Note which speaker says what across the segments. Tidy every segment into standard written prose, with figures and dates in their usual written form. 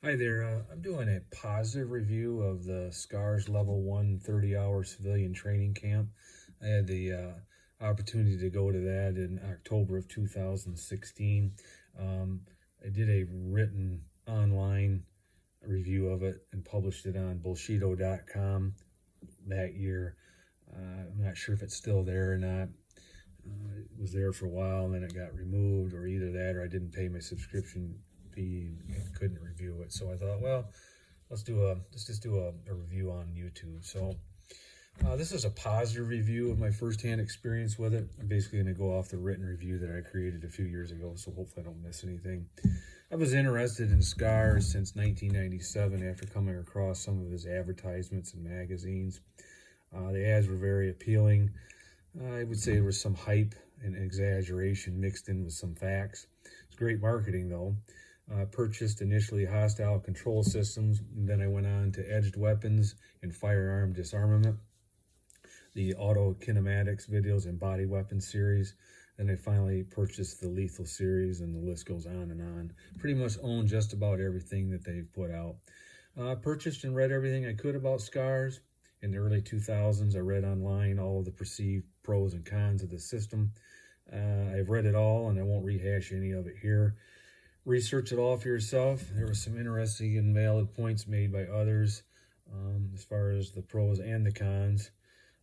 Speaker 1: Hi there. I'm doing a positive review of the SCARS Level 1 30-hour civilian training camp. I had the opportunity to go to that in October of 2016. Um, I did a written online review of it and published it on bullshido.com that year. I'm not sure if it's still there or not. It was there for a while and then it got removed, or either that or I didn't pay my subscription fee and couldn't review it. So I thought, well, let's just do a review on YouTube. So this is a positive review of my firsthand experience with it. I'm basically going to go off the written review that I created a few years ago, so hopefully I don't miss anything. I was interested in SCARS since 1997 after coming across some of his advertisements in magazines. The ads were very appealing. I would say there was some hype and exaggeration mixed in with some facts. It's great marketing, though. Purchased initially hostile control systems, and then I went on to edged weapons and firearm disarmament, the auto kinematics videos and body weapons series. Then I finally purchased the lethal series, and the list goes on and on. Pretty much own just about everything that they've put out. Purchased and read everything I could about SCARS. In the early 2000s, I read online all of the perceived pros and cons of the system. I've read it all, and I won't rehash any of it here. Research it all for yourself. There were some interesting and valid points made by others as far as the pros and the cons.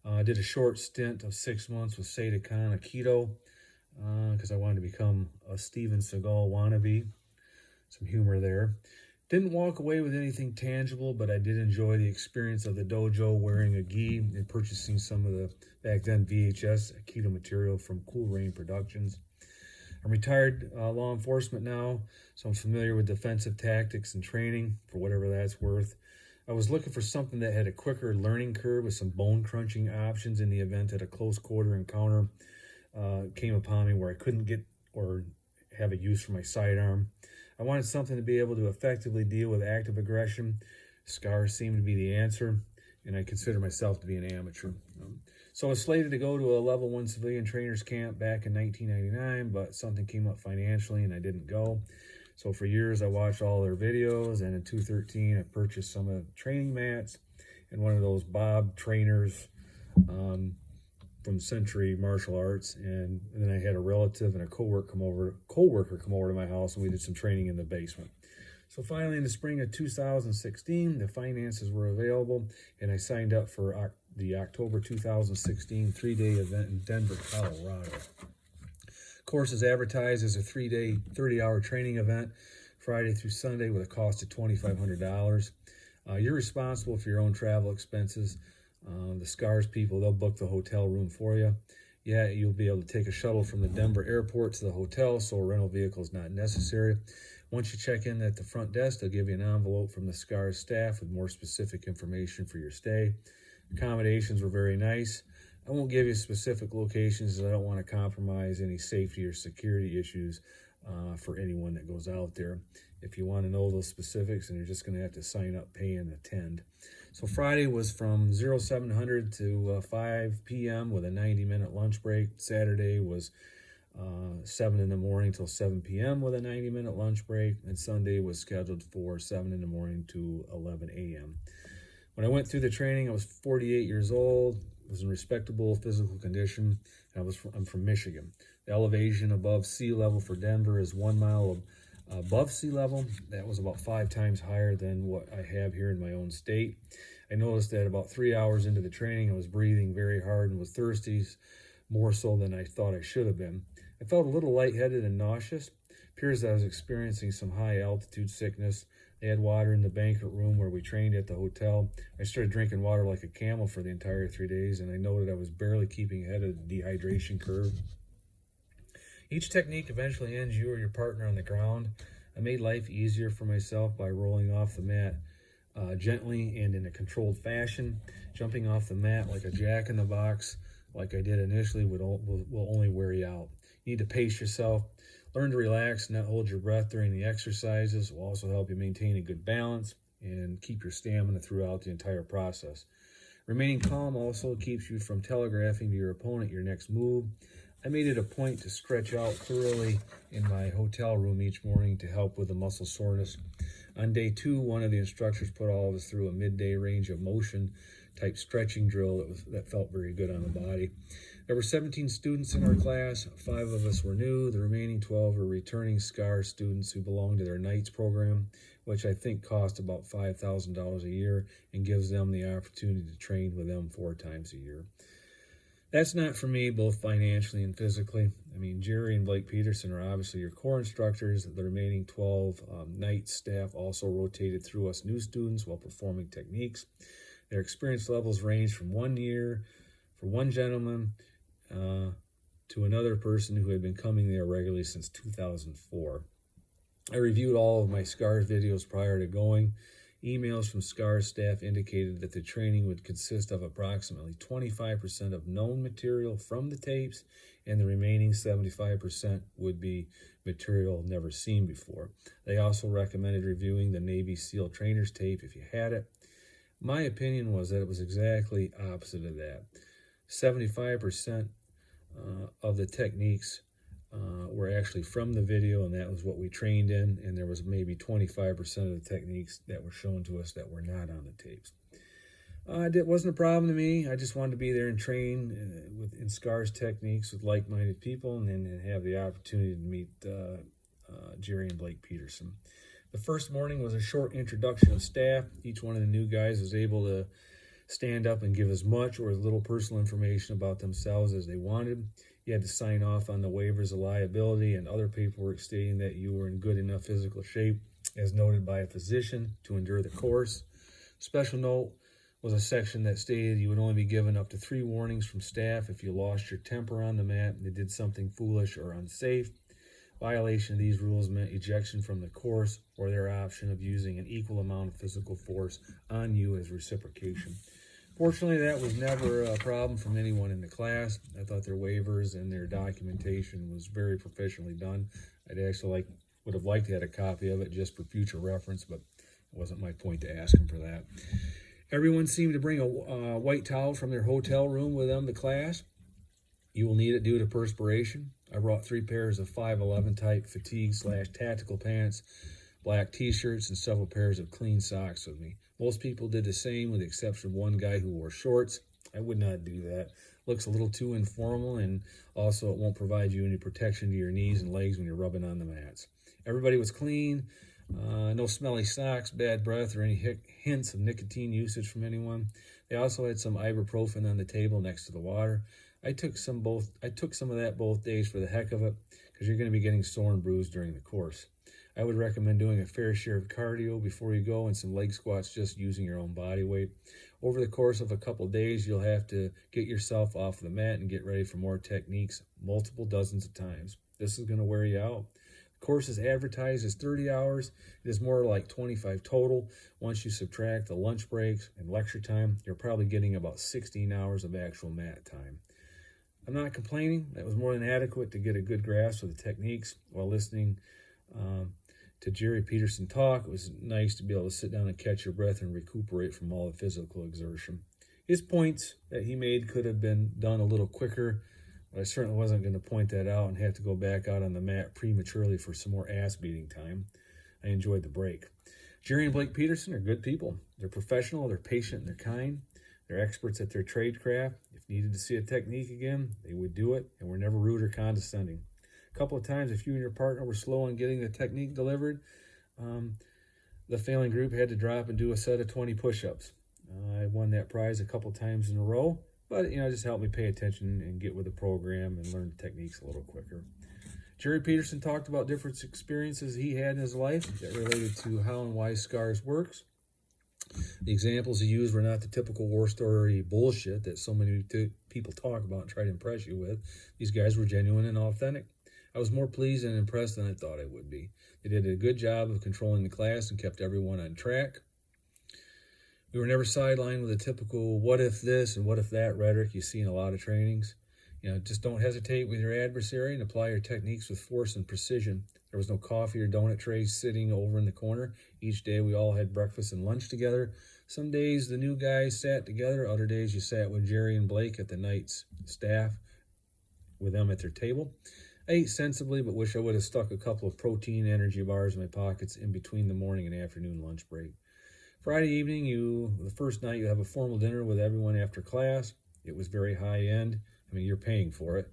Speaker 1: I did a short stint of 6 months with Seda Khan Aikido because I wanted to become a Steven Seagal wannabe. Some humor there. Didn't walk away with anything tangible, but I did enjoy the experience of the dojo, wearing a gi and purchasing some of the, back then, VHS Aikido material from Cool Rain Productions. I'm retired law enforcement now, so I'm familiar with defensive tactics and training, for whatever that's worth. I was looking for something that had a quicker learning curve with some bone-crunching options in the event that a close-quarter encounter came upon me where I couldn't get or have a use for my sidearm. I wanted something to be able to effectively deal with active aggression. SCARS seemed to be the answer, and I consider myself to be an amateur. So I was slated to go to a level 1 civilian trainers camp back in 1999, but something came up financially and I didn't go. So for years I watched all their videos, and in 2013 I purchased some of the training mats and one of those Bob trainers from Century Martial Arts, and then I had a relative and a coworker come over to my house, and we did some training in the basement. So finally, in the spring of 2016, the finances were available, and I signed up for the October 2016 three-day event in Denver, Colorado. Course is advertised as a 3-day, 30-hour training event, Friday through Sunday, with a cost of $2,500. You're responsible for your own travel expenses. The SCARS people, they'll book the hotel room for you. Yeah, you'll be able to take a shuttle from the Denver airport to the hotel, so a rental vehicle is not necessary. Once you check in at the front desk, they'll give you an envelope from the SCARS staff with more specific information for your stay. Accommodations were very nice. I won't give you specific locations as I don't want to compromise any safety or security issues for anyone that goes out there. If you want to know those specifics, then you're just going to have to sign up, pay, and attend. So Friday was from 0700 to 5 p.m. with a 90-minute lunch break. Saturday was 7 in the morning till 7 p.m. with a 90-minute lunch break. And Sunday was scheduled for 7 in the morning to 11 a.m. When I went through the training, I was 48 years old, was in respectable physical condition. I'm from Michigan. The elevation above sea level for Denver is 1 mile above sea level. That was about 5 times higher than what I have here in my own state. I noticed that about 3 hours into the training, I was breathing very hard and was thirsty, more so than I thought I should have been. I felt a little lightheaded and nauseous. Appears that I was experiencing some high altitude sickness. They had water in the banquet room where we trained at the hotel. I started drinking water like a camel for the entire 3 days, and I noted I was barely keeping ahead of the dehydration curve. Each technique eventually ends you or your partner on the ground. I made life easier for myself by rolling off the mat gently and in a controlled fashion. Jumping off the mat like a jack-in-the-box, like I did initially, will only wear you out. You need to pace yourself. Learn to relax and not hold your breath during the exercises. It will also help you maintain a good balance and keep your stamina throughout the entire process. Remaining calm also keeps you from telegraphing to your opponent your next move. I made it a point to stretch out thoroughly in my hotel room each morning to help with the muscle soreness. On day 2, one of the instructors put all of us through a midday range of motion type stretching drill that felt very good on the body. There were 17 students in our class. 5 of us were new. The remaining 12 were returning SCAR students who belonged to their Knights program, which I think cost about $5,000 a year and gives them the opportunity to train with them 4 times a year. That's not for me, both financially and physically. I mean, Jerry and Blake Peterson are obviously your core instructors. The remaining 12 Knights staff also rotated through us new students while performing techniques. Their experience levels range from 1 year for one gentleman to another person who had been coming there regularly since 2004. I reviewed all of my SCARS videos prior to going. Emails from SCARS staff indicated that the training would consist of approximately 25% of known material from the tapes, and the remaining 75% would be material never seen before. They also recommended reviewing the Navy SEAL trainer's tape if you had it. My opinion was that it was exactly opposite of that. 75% of the techniques were actually from the video, and that was what we trained in, and there was maybe 25% of the techniques that were shown to us that were not on the tapes. It wasn't a problem to me. I just wanted to be there and train in SCARS techniques with like-minded people, and then have the opportunity to meet Jerry and Blake Peterson. The first morning was a short introduction of staff. Each one of the new guys was able to stand up and give as much or as little personal information about themselves as they wanted. You had to sign off on the waivers of liability and other paperwork stating that you were in good enough physical shape, as noted by a physician, to endure the course. Special note was a section that stated you would only be given up to 3 warnings from staff if you lost your temper on the mat and did something foolish or unsafe. Violation of these rules meant ejection from the course or their option of using an equal amount of physical force on you as reciprocation. Fortunately, that was never a problem from anyone in the class. I thought their waivers and their documentation was very professionally done. I'd actually would have liked to have a copy of it just for future reference, but it wasn't my point to ask them for that. Everyone seemed to bring a white towel from their hotel room with them to class. You will need it due to perspiration. I brought 3 pairs of 511 type fatigue/tactical pants, black t-shirts, and several pairs of clean socks with me. Most people did the same with the exception of one guy who wore shorts. I would not do that. Looks a little too informal, and also it won't provide you any protection to your knees and legs when you're rubbing on the mats. Everybody was clean. No smelly socks, bad breath, or any hints of nicotine usage from anyone. They also had some ibuprofen on the table next to the water. I took some of that both days for the heck of it, because you're going to be getting sore and bruised during the course. I would recommend doing a fair share of cardio before you go and some leg squats just using your own body weight. Over the course of a couple of days, you'll have to get yourself off the mat and get ready for more techniques multiple dozens of times. This is going to wear you out. The course is advertised as 30 hours. It is more like 25 total. Once you subtract the lunch breaks and lecture time, you're probably getting about 16 hours of actual mat time. I'm not complaining. That was more than adequate to get a good grasp of the techniques while listening to Jerry Peterson talk. It was nice to be able to sit down and catch your breath and recuperate from all the physical exertion. His points that he made could have been done a little quicker, but I certainly wasn't going to point that out and have to go back out on the mat prematurely for some more ass-beating time. I enjoyed the break. Jerry and Blake Peterson are good people. They're professional, they're patient, and they're kind. They're experts at their trade craft. If needed to see a technique again, they would do it, and were never rude or condescending. A couple of times, if you and your partner were slow in getting the technique delivered, the failing group had to drop and do a set of 20 push-ups. I won that prize a couple times in a row, but it just helped me pay attention and get with the program and learn the techniques a little quicker. Jerry Peterson talked about different experiences he had in his life that related to how and why SCARS works. The examples he used were not the typical war story bullshit that so many people talk about and try to impress you with. These guys were genuine and authentic. I was more pleased and impressed than I thought I would be. They did a good job of controlling the class and kept everyone on track. We were never sidelined with a typical what if this and what if that rhetoric you see in a lot of trainings. Just don't hesitate with your adversary and apply your techniques with force and precision. There was no coffee or donut trays sitting over in the corner. Each day we all had breakfast and lunch together. Some days the new guys sat together. Other days you sat with Jerry and Blake at the Knights staff. with them at their table. I ate sensibly, but wish I would have stuck a couple of protein energy bars in my pockets in between the morning and afternoon lunch break. Friday evening, the first night, you have a formal dinner with everyone after class. It was very high end. I mean, you're paying for it.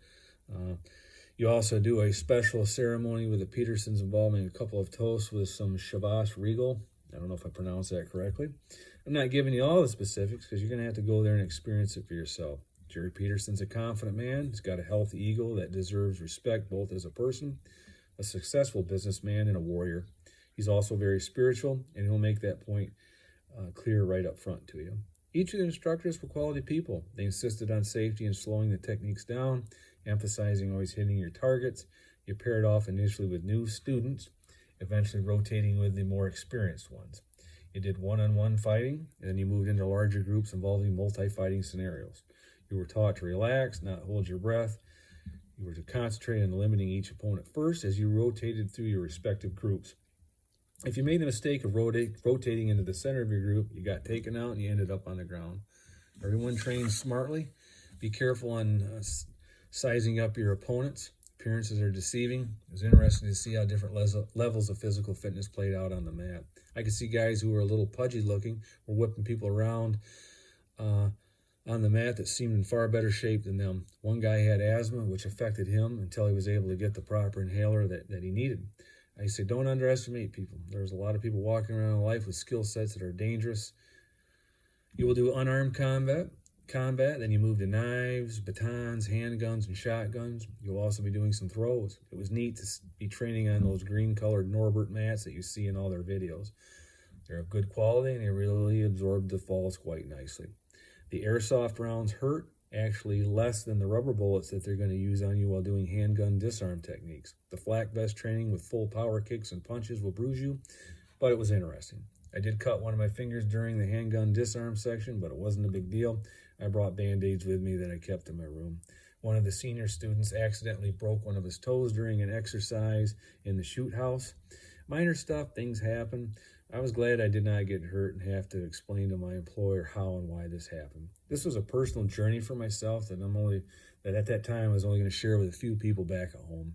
Speaker 1: You also do a special ceremony with the Petersons involving a couple of toasts with some Shavas Regal. I don't know if I pronounced that correctly. I'm not giving you all the specifics because you're going to have to go there and experience it for yourself. Jerry Peterson's a confident man. He's got a healthy ego that deserves respect both as a person, a successful businessman, and a warrior. He's also very spiritual, and he'll make that point clear right up front to you. Each of the instructors were quality people. They insisted on safety and slowing the techniques down, emphasizing always hitting your targets. You paired off initially with new students, eventually rotating with the more experienced ones. You did one-on-one fighting, and then you moved into larger groups involving multi-fighting scenarios. You were taught to relax, not hold your breath. You were to concentrate on limiting each opponent first as you rotated through your respective groups. If you made the mistake of rotating into the center of your group, you got taken out and you ended up on the ground. Everyone trained smartly. Be careful on sizing up your opponents. Appearances are deceiving. It was interesting to see how different levels of physical fitness played out on the mat. I could see guys who were a little pudgy looking were whipping people around on the mat that seemed in far better shape than them. One guy had asthma, which affected him until he was able to get the proper inhaler that he needed. I say, don't underestimate people. There's a lot of people walking around in life with skill sets that are dangerous. You will do unarmed combat, then you move to knives, batons, handguns, and shotguns. You'll also be doing some throws. It was neat to be training on those green-colored Norbert mats that you see in all their videos. They're of good quality, and they really absorb the falls quite nicely. The airsoft rounds hurt, actually less than the rubber bullets that they're going to use on you while doing handgun disarm techniques. The flak vest training with full power kicks and punches will bruise you, but it was interesting. I did cut one of my fingers during the handgun disarm section, but it wasn't a big deal. I brought Band-Aids with me that I kept in my room. One of the senior students accidentally broke one of his toes during an exercise in the shoot house. Minor stuff, things happen. I was glad I did not get hurt and have to explain to my employer how and why this happened. This was a personal journey for myself that at that time I was only going to share with a few people back at home.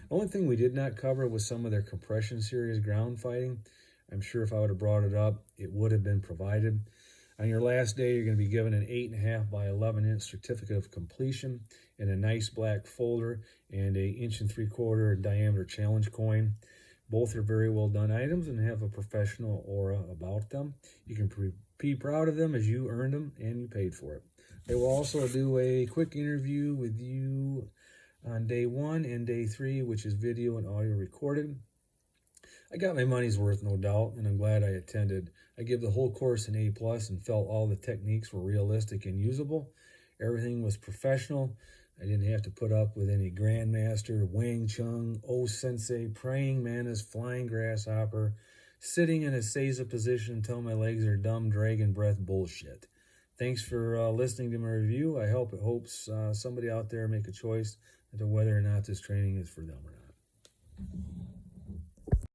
Speaker 1: The only thing we did not cover was some of their compression series ground fighting. I'm sure if I would have brought it up, it would have been provided. On your last day, you're going to be given an 8.5 by 11 inch certificate of completion in a nice black folder and a 1 3/4 inch diameter challenge coin. Both are very well done items and have a professional aura about them. You can be proud of them as you earned them and you paid for it. They will also do a quick interview with you on day 1 and day 3, which is video and audio recorded. I got my money's worth, no doubt, and I'm glad I attended. I give the whole course an A+ and felt all the techniques were realistic and usable. Everything was professional. I didn't have to put up with any grandmaster, Wang Chung, O-sensei, praying mantis, flying grasshopper, sitting in a seiza position until my legs are dumb dragon breath bullshit. Thanks for listening to my review. I hope it helps somebody out there make a choice as to whether or not this training is for them or not.